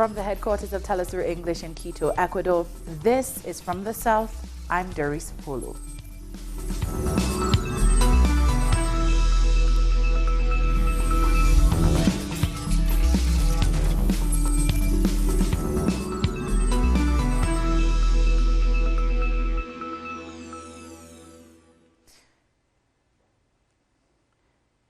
From the headquarters of Tell Us Through English in Quito, Ecuador, this is From the South. I'm Doris Polo.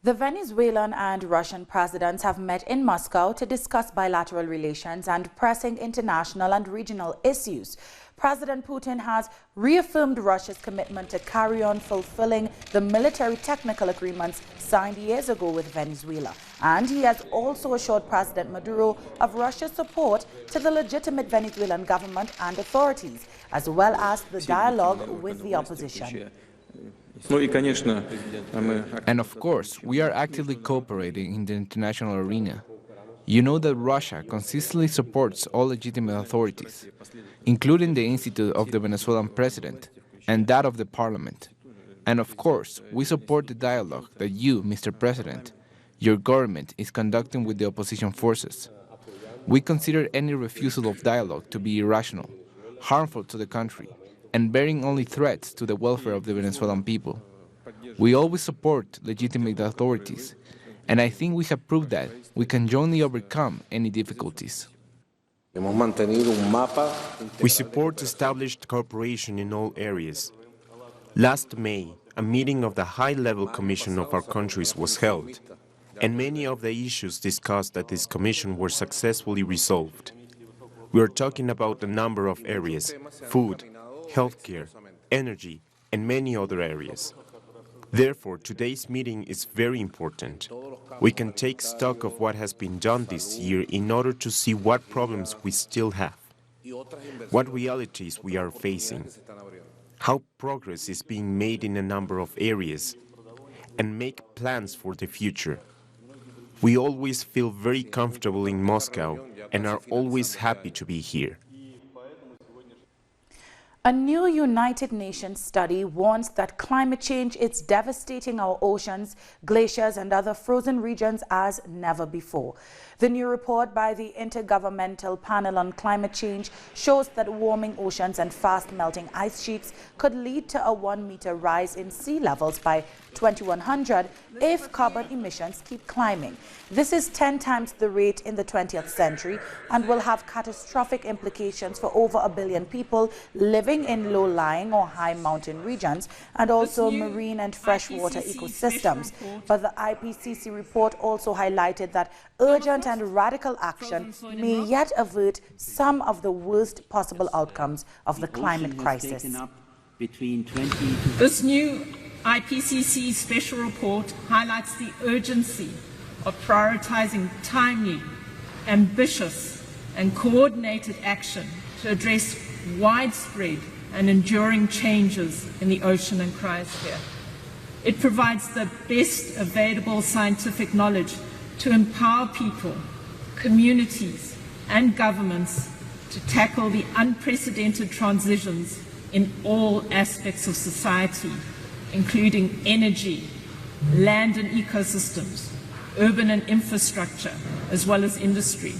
The Venezuelan and Russian presidents have met in Moscow to discuss bilateral relations and pressing international and regional issues. President Putin has reaffirmed Russia's commitment to carry on fulfilling the military technical agreements signed years ago with Venezuela. And he has also assured President Maduro of Russia's support to the legitimate Venezuelan government and authorities, as well as the dialogue with the opposition. And of course, we are actively cooperating in the international arena. You know that Russia consistently supports all legitimate authorities, including the Institute of the Venezuelan President and that of the Parliament. And of course, we support the dialogue that you, Mr. President, your government is conducting with the opposition forces. We consider any refusal of dialogue to be irrational, harmful to the country, and bearing only threats to the welfare of the Venezuelan people. We always support legitimate authorities, and I think we have proved that we can jointly overcome any difficulties. We support established cooperation in all areas. Last May, a meeting of the High-Level Commission of our countries was held, and many of the issues discussed at this commission were successfully resolved. We are talking about a number of areas: food, healthcare, energy, and many other areas. Therefore, today's meeting is very important. We can take stock of what has been done this year in order to see what problems we still have, what realities we are facing, how progress is being made in a number of areas, and make plans for the future. We always feel very comfortable in Moscow and are always happy to be here. A new United Nations study warns that climate change is devastating our oceans, glaciers, and other frozen regions as never before. The new report by the Intergovernmental Panel on Climate Change shows that warming oceans and fast-melting ice sheets could lead to a 1-meter rise in sea levels by 2100 if carbon emissions keep climbing. This is 10 times the rate in the 20th century and will have catastrophic implications for over 1 billion people living in low-lying or high mountain regions and also marine and freshwater ecosystems. But the IPCC report also highlighted that urgent and radical action may yet avert some of the worst possible outcomes of the climate crisis. This new IPCC special report highlights the urgency of prioritizing timely, ambitious, and coordinated action to address widespread and enduring changes in the ocean and cryosphere. It provides the best available scientific knowledge to empower people, communities, and governments to tackle the unprecedented transitions in all aspects of society, including energy, land and ecosystems, urban and infrastructure, as well as industry.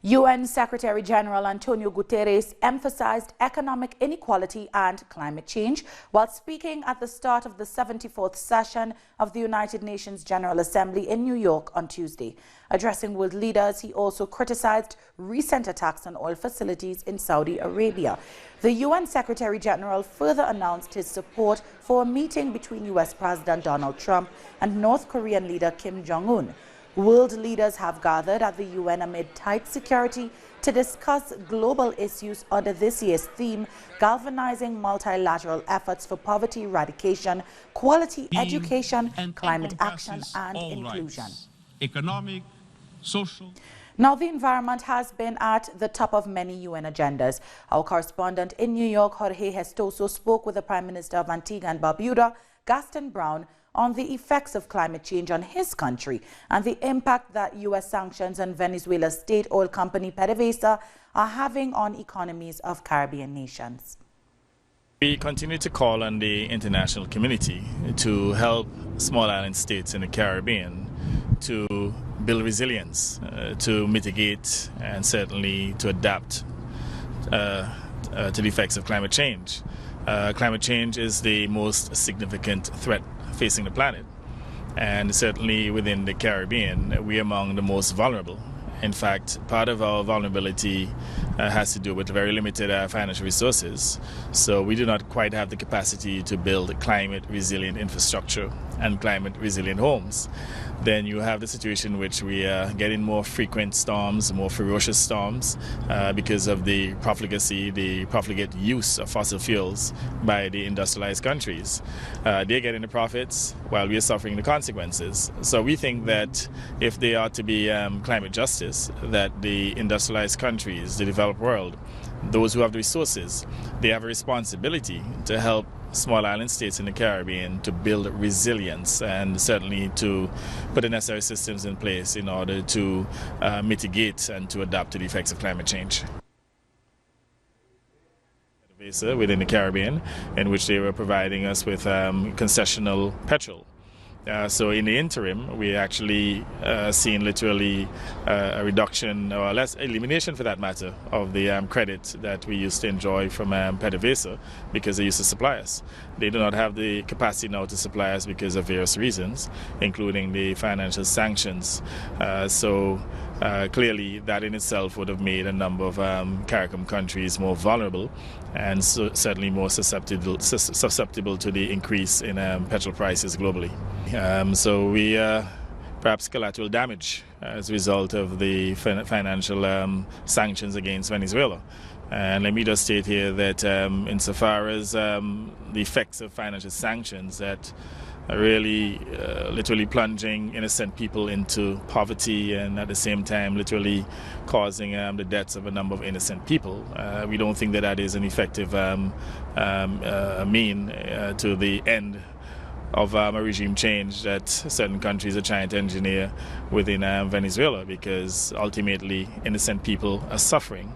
UN Secretary-General Antonio Guterres emphasized economic inequality and climate change while speaking at the start of the 74th session of the United Nations General Assembly in New York on Tuesday. Addressing world leaders, he also criticized recent attacks on oil facilities in Saudi Arabia. The UN Secretary-General further announced his support for a meeting between US President Donald Trump and North Korean leader Kim Jong-un. World leaders have gathered at the UN amid tight security to discuss global issues under this year's theme, galvanizing multilateral efforts for poverty eradication, quality education, climate action, and inclusion. Economic, social. Now, the environment has been at the top of many UN agendas. Our correspondent in New York, Jorge Gestoso, spoke with the Prime Minister of Antigua and Barbuda, Gaston Browne, on the effects of climate change on his country and the impact that U.S. sanctions on Venezuela's state oil company PDVSA are having on economies of Caribbean nations. We continue to call on the international community to help small island states in the Caribbean to build resilience to mitigate and certainly to adapt to the effects of climate change. Climate change is the most significant threat facing the planet, and certainly within the Caribbean, we are among the most vulnerable. In fact, part of our vulnerability has to do with very limited financial resources, so we do not quite have the capacity to build climate resilient infrastructure and climate resilient homes. Then you have the situation in which we are getting more frequent storms, more ferocious storms, because of the profligacy, the profligate use of fossil fuels by the industrialized countries. They're getting the profits while we are suffering the consequences. So we think that if there are to be climate justice, that the industrialized countries, the developed world, those who have the resources, they have a responsibility to help small island states in the Caribbean to build resilience and certainly to put the necessary systems in place in order to mitigate and to adapt to the effects of climate change. Within the Caribbean, in which they were providing us with concessional petrol. So in the interim, we actually seen literally a reduction, or less elimination for that matter, of the credit that we used to enjoy from PDVSA because they used to supply us. They do not have the capacity now to supply us because of various reasons, including the financial sanctions. Clearly that in itself would have made a number of CARICOM countries more vulnerable and certainly more susceptible to the increase in petrol prices globally. So we perhaps collateral damage as a result of the financial sanctions against Venezuela. And let me just state here that insofar as the effects of financial sanctions that are really literally plunging innocent people into poverty and at the same time literally causing the deaths of a number of innocent people. We don't think that that is an effective mean to the end of a regime change that certain countries are trying to engineer within Venezuela, because ultimately innocent people are suffering.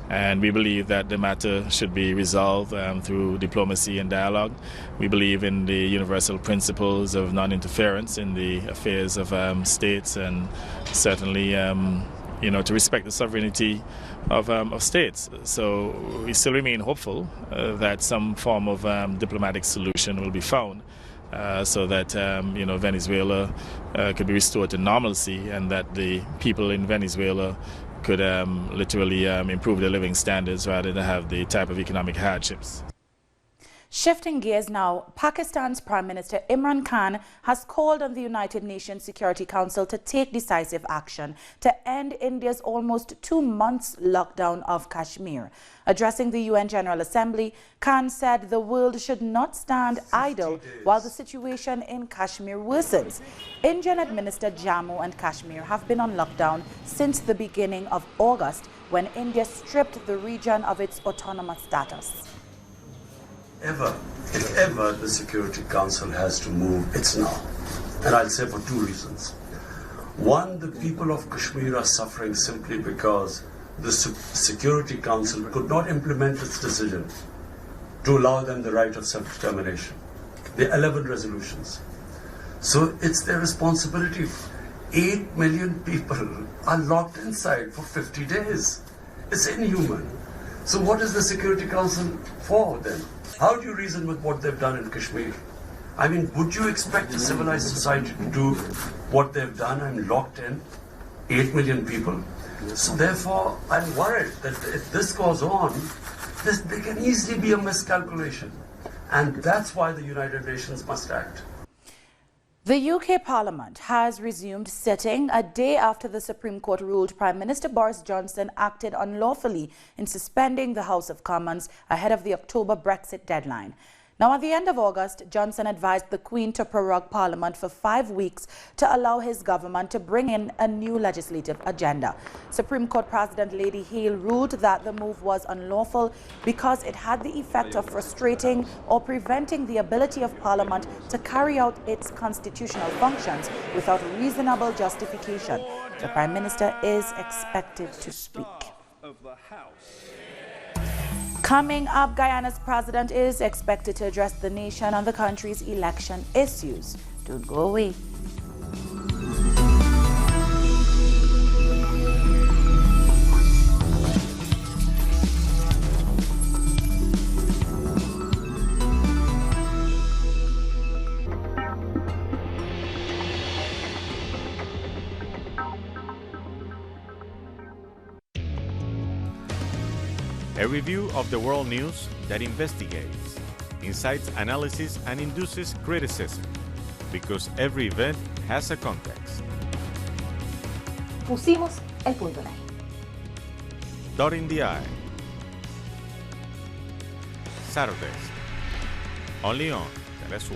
And we believe that the matter should be resolved through diplomacy and dialogue. We believe in the universal principles of non-interference in the affairs of states, and certainly to respect the sovereignty of states. So we still remain hopeful that some form of diplomatic solution will be found so that Venezuela could be restored to normalcy, and that the people in Venezuela could literally improve their living standards rather than have the type of economic hardships. Shifting gears now, Pakistan's Prime Minister Imran Khan has called on the United Nations Security Council to take decisive action to end India's almost 2 months lockdown of Kashmir. Addressing the UN General Assembly, Khan said the world should not stand idle while the situation in Kashmir worsens. Indian-administered Jammu and Kashmir have been on lockdown since the beginning of August, when India stripped the region of its autonomous status. If ever the Security Council has to move, it's now. And I'll say for 2 reasons. One, the people of Kashmir are suffering simply because the Security Council could not implement its decision to allow them the right of self-determination. The 11 resolutions. So it's their responsibility. 8 million people are locked inside for 50 days. It's inhuman. So what is the Security Council for then? How do you reason with what they've done in Kashmir? I mean, would you expect a civilized society to do what they've done and locked in 8 million people? So therefore, I'm worried that if this goes on, there can easily be a miscalculation. And that's why the United Nations must act. The UK Parliament has resumed sitting a day after the Supreme Court ruled Prime Minister Boris Johnson acted unlawfully in suspending the House of Commons ahead of the October Brexit deadline. Now, at the end of August, Johnson advised the Queen to prorogue Parliament for 5 weeks to allow his government to bring in a new legislative agenda. Supreme Court President Lady Hale ruled that the move was unlawful because it had the effect of frustrating or preventing the ability of Parliament to carry out its constitutional functions without reasonable justification. The Prime Minister is expected to speak. Coming up, Guyana's president is expected to address the nation on the country's election issues. Don't go away. A review of the world news that investigates, incites analysis, and induces criticism, because every event has a context. Pusimos el punto en E. Dotting the I. Saturdays, only on Telesur.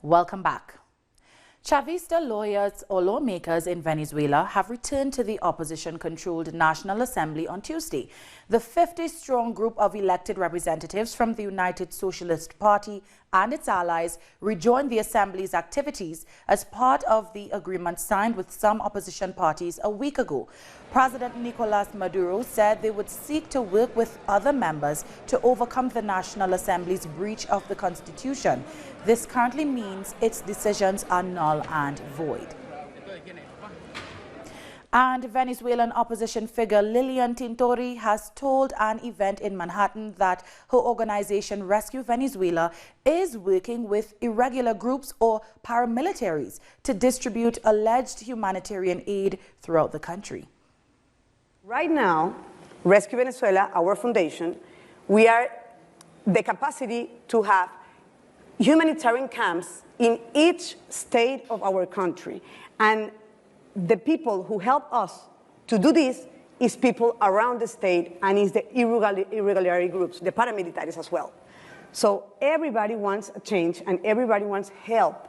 Welcome back. Chavista lawyers or lawmakers in Venezuela have returned to the opposition-controlled National Assembly on Tuesday. The 50-strong group of elected representatives from the United Socialist Party and its allies rejoined the Assembly's activities as part of the agreement signed with some opposition parties a week ago. President Nicolas Maduro said they would seek to work with other members to overcome the National Assembly's breach of the Constitution. This currently means its decisions are null and void. And Venezuelan opposition figure Lilian Tintori has told an event in Manhattan that her organization Rescue Venezuela is working with irregular groups or paramilitaries to distribute alleged humanitarian aid throughout the country. Right now, Rescue Venezuela, our foundation, we are the capacity to have humanitarian camps in each state of our country. And the people who help us to do this is people around the state and is the irregularity groups, the paramilitaries as well. So everybody wants a change and everybody wants help.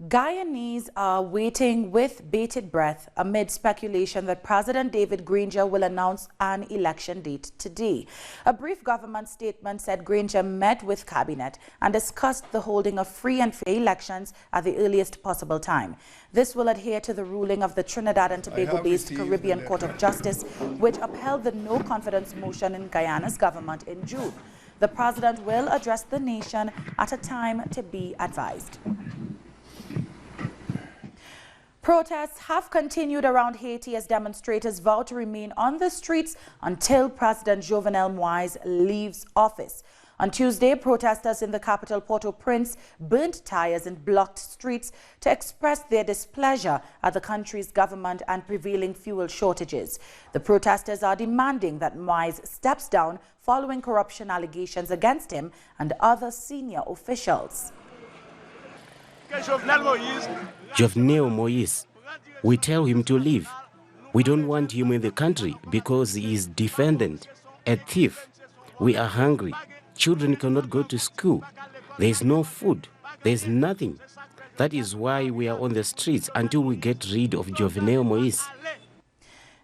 Guyanese are waiting with bated breath amid speculation that President David Granger will announce an election date today. A brief government statement said Granger met with cabinet and discussed the holding of free and fair elections at the earliest possible time. This will adhere to the ruling of the Trinidad and Tobago-based Caribbean Court of Justice, which upheld the no-confidence motion in Guyana's government in June. The president will address the nation at a time to be advised. Protests have continued around Haiti as demonstrators vow to remain on the streets until President Jovenel Moïse leaves office. On Tuesday, protesters in the capital Port-au-Prince burnt tires and blocked streets to express their displeasure at the country's government and prevailing fuel shortages. The protesters are demanding that Moïse steps down following corruption allegations against him and other senior officials. Jovenel Moïse, we tell him to leave. We don't want him in the country because he is defendant, a thief. We are hungry. Children cannot go to school. There is no food. There is nothing. That is why we are on the streets until we get rid of Jovenel Moïse.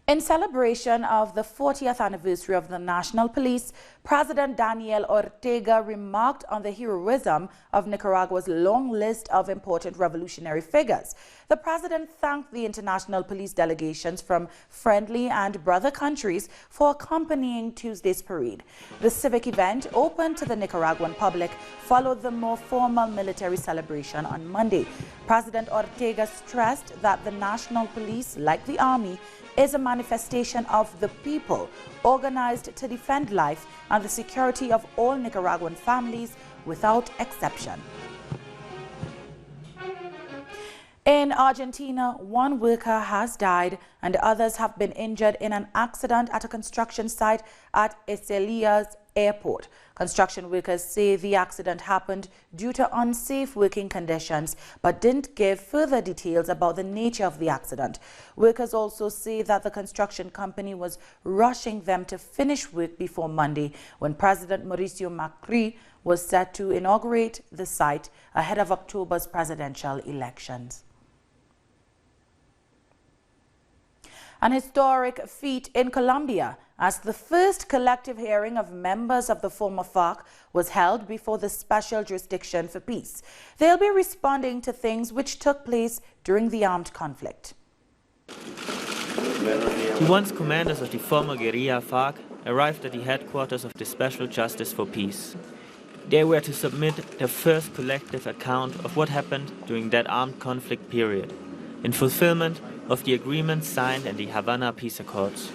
In celebration of the 40th anniversary of the National Police, President Daniel Ortega remarked on the heroism of Nicaragua's long list of important revolutionary figures. The president thanked the international police delegations from friendly and brother countries for accompanying Tuesday's parade. The civic event, open to the Nicaraguan public, followed the more formal military celebration on Monday. President Ortega stressed that the national police, like the army, is a manifestation of the people, organized to defend life and the security of all Nicaraguan families without exception. In Argentina, one worker has died and others have been injured in an accident at a construction site at Ezeiza Airport. Construction workers say the accident happened due to unsafe working conditions, but didn't give further details about the nature of the accident. Workers also say that the construction company was rushing them to finish work before Monday, when President Mauricio Macri was set to inaugurate the site ahead of October's presidential elections. An historic feat in Colombia, as the first collective hearing of members of the former FARC was held before the Special Jurisdiction for Peace. They'll be responding to things which took place during the armed conflict. The once commanders of the former guerrilla FARC arrived at the headquarters of the Special Justice for Peace. They were to submit their first collective account of what happened during that armed conflict period, in fulfillment of the agreements signed in the Havana Peace Accords.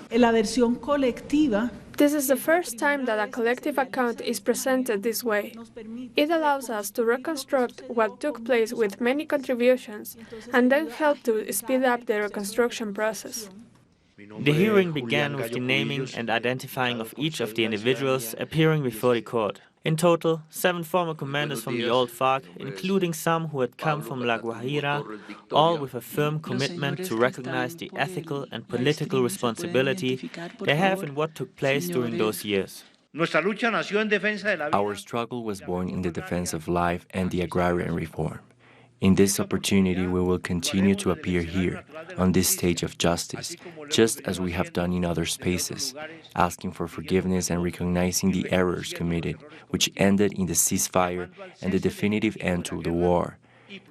This is the first time that a collective account is presented this way. It allows us to reconstruct what took place with many contributions and then help to speed up the reconstruction process. The hearing began with the naming and identifying of each of the individuals appearing before the court. In total, 7 former commanders from the old FARC, including some who had come from La Guajira, all with a firm commitment to recognize the ethical and political responsibility they have in what took place during those years. Our struggle was born in the defense of life and the agrarian reform. In this opportunity, we will continue to appear here, on this stage of justice, just as we have done in other spaces, asking for forgiveness and recognizing the errors committed, which ended in the ceasefire and the definitive end to the war,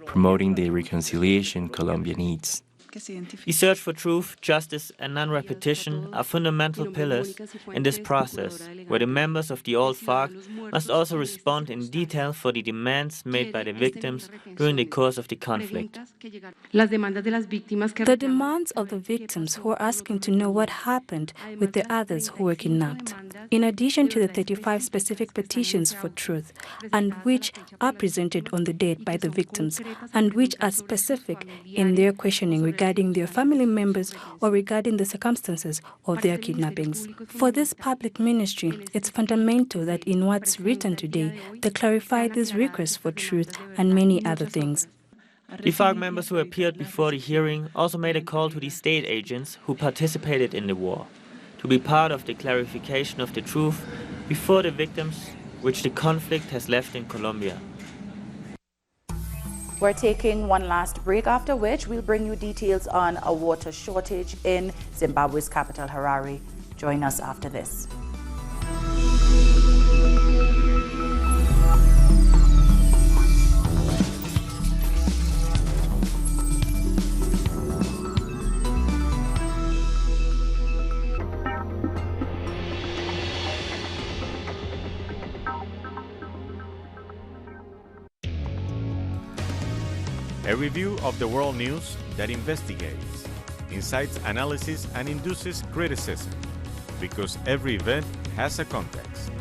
promoting the reconciliation Colombia needs. The search for truth, justice, and non-repetition are fundamental pillars in this process, where the members of the old FARC must also respond in detail for the demands made by the victims during the course of the conflict. The demands of the victims who are asking to know what happened with the others who were kidnapped, in addition to the 35 specific petitions for truth, and which are presented on the date by the victims, and which are specific in their questioning regarding their family members or regarding the circumstances of their kidnappings. For this public ministry, it's fundamental that in what's written today, they clarify these requests for truth and many other things. The FARC members who appeared before the hearing also made a call to the state agents who participated in the war to be part of the clarification of the truth before the victims which the conflict has left in Colombia. We're taking one last break, after which we'll bring you details on a water shortage in Zimbabwe's capital, Harare. Join us after this. A review of the world news that investigates, incites analysis, and induces criticism, because every event has a context.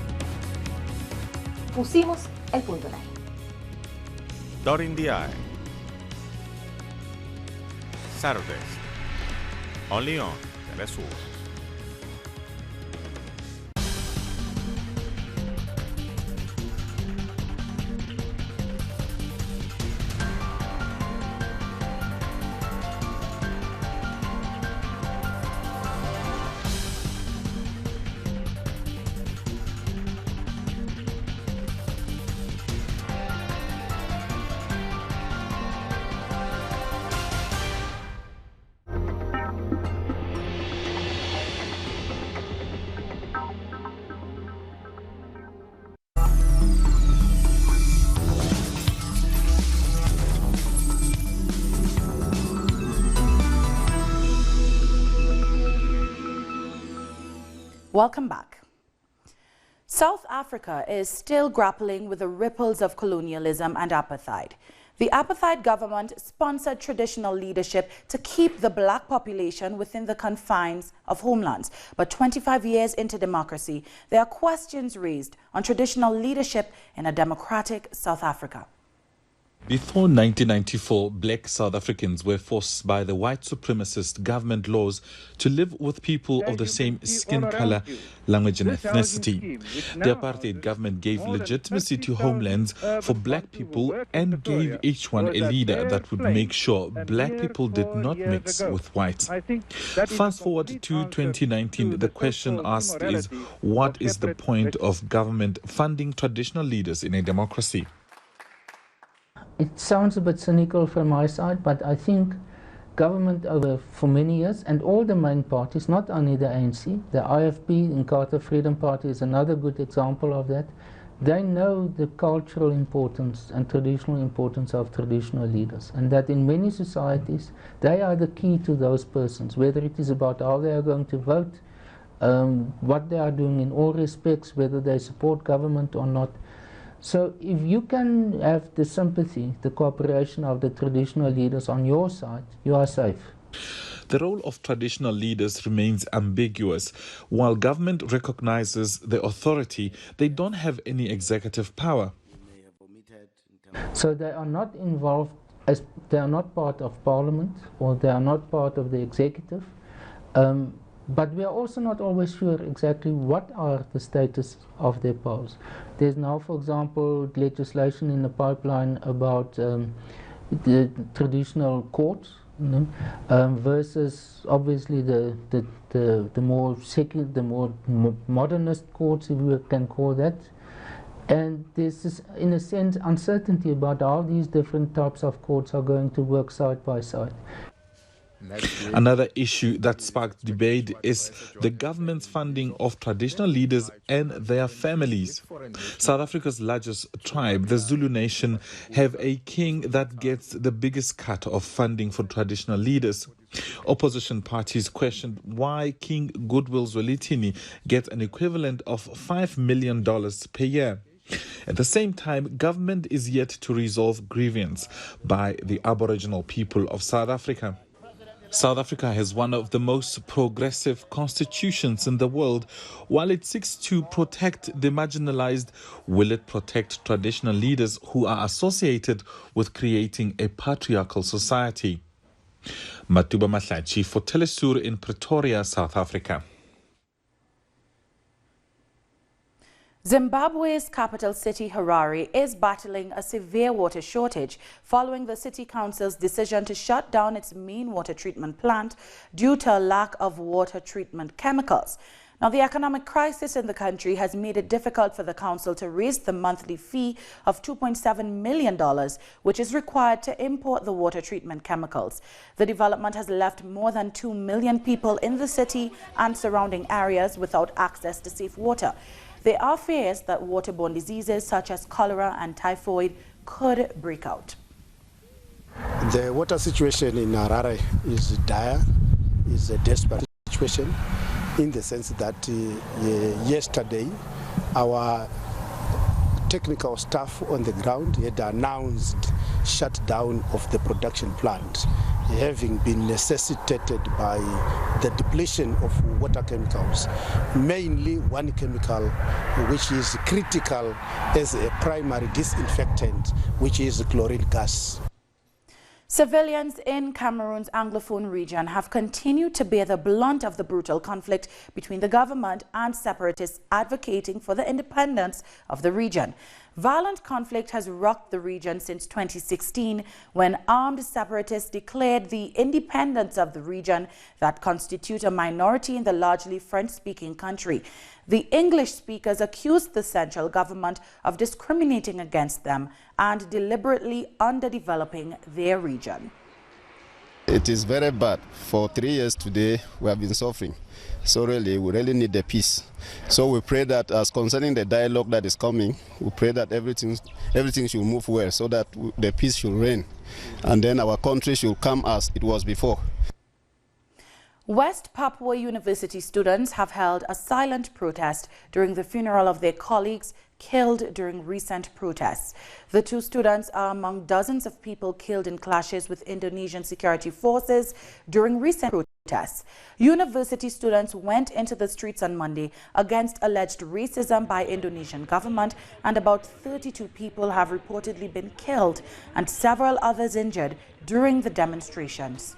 Pusimos el punto en la I. Dotting the I. Saturdays, only on Telesur. Welcome back. South Africa is still grappling with the ripples of colonialism and apartheid. The apartheid government sponsored traditional leadership to keep the black population within the confines of homelands. But 25 years into democracy, there are questions raised on traditional leadership in a democratic South Africa. Before 1994, black South Africans were forced by the white supremacist government laws to live with people of the same skin color, language and ethnicity. The apartheid government gave legitimacy to homelands for black people and gave each one a leader that would make sure black people did not mix with whites. Fast forward to 2019, the question asked is, what is the point of government funding traditional leaders in a democracy? It sounds a bit cynical from my side, but I think government for many years, and all the main parties, not only the ANC, the IFP, Inkatha Freedom Party is another good example of that. They know the cultural importance and traditional importance of traditional leaders, and that in many societies they are the key to those persons, whether it is about how they are going to vote, what they are doing in all respects, whether they support government or not. So if you can have the sympathy, the cooperation of the traditional leaders on your side, you are safe. The role of traditional leaders remains ambiguous. While government recognizes the authority, they don't have any executive power. So they are not involved, as they are not part of parliament, or they are not part of the executive. But we are also not always sure exactly what are the status of their powers. There's now, for example, legislation in the pipeline about the traditional courts, versus obviously the more secular, the more modernist courts, if we can call that. And there's this, in a sense, uncertainty about how these different types of courts are going to work side by side. Another issue that sparked debate is the government's funding of traditional leaders and their families. South Africa's largest tribe, the Zulu Nation, have a king that gets the biggest cut of funding for traditional leaders. Opposition parties questioned why King Goodwill Zwelithini gets an equivalent of $5 million per year. At the same time, government is yet to resolve grievance by the Aboriginal people of South Africa. South Africa has one of the most progressive constitutions in the world. While it seeks to protect the marginalized, will it protect traditional leaders who are associated with creating a patriarchal society? Matuba Mahlachi for Telesur in Pretoria, South Africa. Zimbabwe's capital city, Harare, is battling a severe water shortage following the city council's decision to shut down its main water treatment plant due to a lack of water treatment chemicals. Now, the economic crisis in the country has made it difficult for the council to raise the monthly fee of $2.7 million, which is required to import the water treatment chemicals. The development has left more than 2 million people in the city and surrounding areas without access to safe water. There are fears that waterborne diseases such as cholera and typhoid could break out. The water situation in Harare is dire, is a desperate situation, in the sense that yesterday our technical staff on the ground had announced shutdown of the production plant, having been necessitated by the depletion of water chemicals, mainly one chemical which is critical as a primary disinfectant, which is chlorine gas. Civilians in Cameroons Anglophone region have continued to bear the brunt of the brutal conflict between the government and separatists advocating for the independence of the region. Violent conflict has rocked the region since 2016 when armed separatists declared the independence of the region that constitute a minority in the largely French-speaking country. The English speakers accused the central government of discriminating against them and deliberately underdeveloping their region. It is very bad. For 3 years today, we have been suffering. So really, we really need the peace. So we pray that as concerning the dialogue that is coming, we pray that everything should move well so that the peace should reign. And then our country should come as it was before. West Papua University students have held a silent protest during the funeral of their colleagues killed during recent protests. The two students are among dozens of people killed in clashes with Indonesian security forces during recent protests. University students went into the streets on Monday against alleged racism by Indonesian government, and about 32 people have reportedly been killed and several others injured during the demonstrations.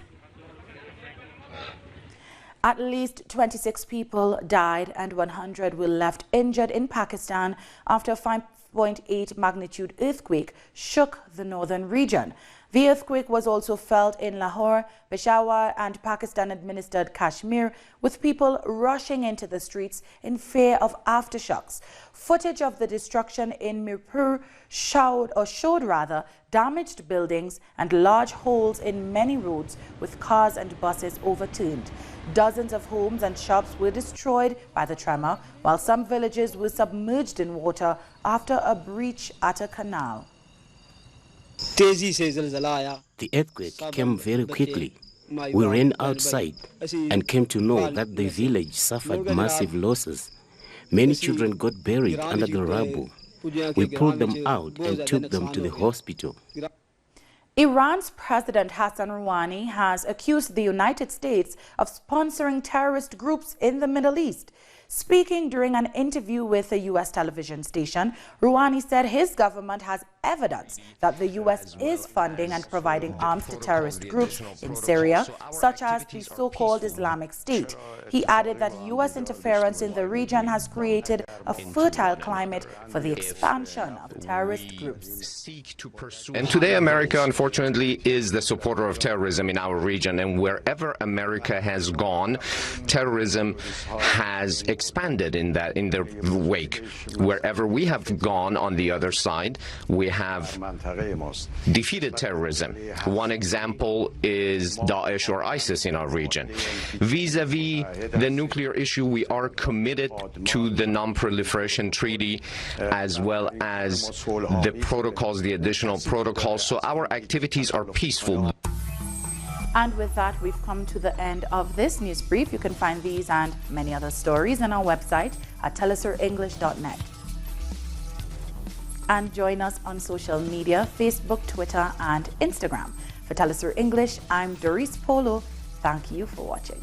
At least 26 people died and 100 were left injured in Pakistan after a 5.8 magnitude earthquake shook the northern region. The earthquake was also felt in Lahore, Peshawar and Pakistan-administered Kashmir, with people rushing into the streets in fear of aftershocks. Footage of the destruction in Mirpur showed damaged buildings and large holes in many roads, with cars and buses overturned. Dozens of homes and shops were destroyed by the tremor, while some villages were submerged in water after a breach at a canal. The earthquake came very quickly. We ran outside and came to know that the village suffered massive losses. Many children got buried under the rubble. We pulled them out and took them to the hospital. Iran's President Hassan Rouhani has accused the United States of sponsoring terrorist groups in the Middle East. Speaking during an interview with a U.S. television station, Rouhani said his government has evidence that the U.S. is funding and providing arms to terrorist groups in Syria, such as the so-called Islamic State. He added that U.S. interference in the region has created a fertile climate for the expansion of terrorist groups. And today, America, unfortunately, is the supporter of terrorism in our region. And wherever America has gone, terrorism has expanded in their wake. Wherever we have gone on the other side, we have defeated terrorism. One example is Daesh or ISIS in our region. Vis-a-vis the nuclear issue, we are committed to the non-proliferation treaty as well as the protocols, the additional protocols. So our activities are peaceful. And with that, we've come to the end of this news brief. You can find these and many other stories on our website at telesurenglish.net. And join us on social media, Facebook, Twitter, and Instagram. For Telesur English, I'm Doris Polo. Thank you for watching.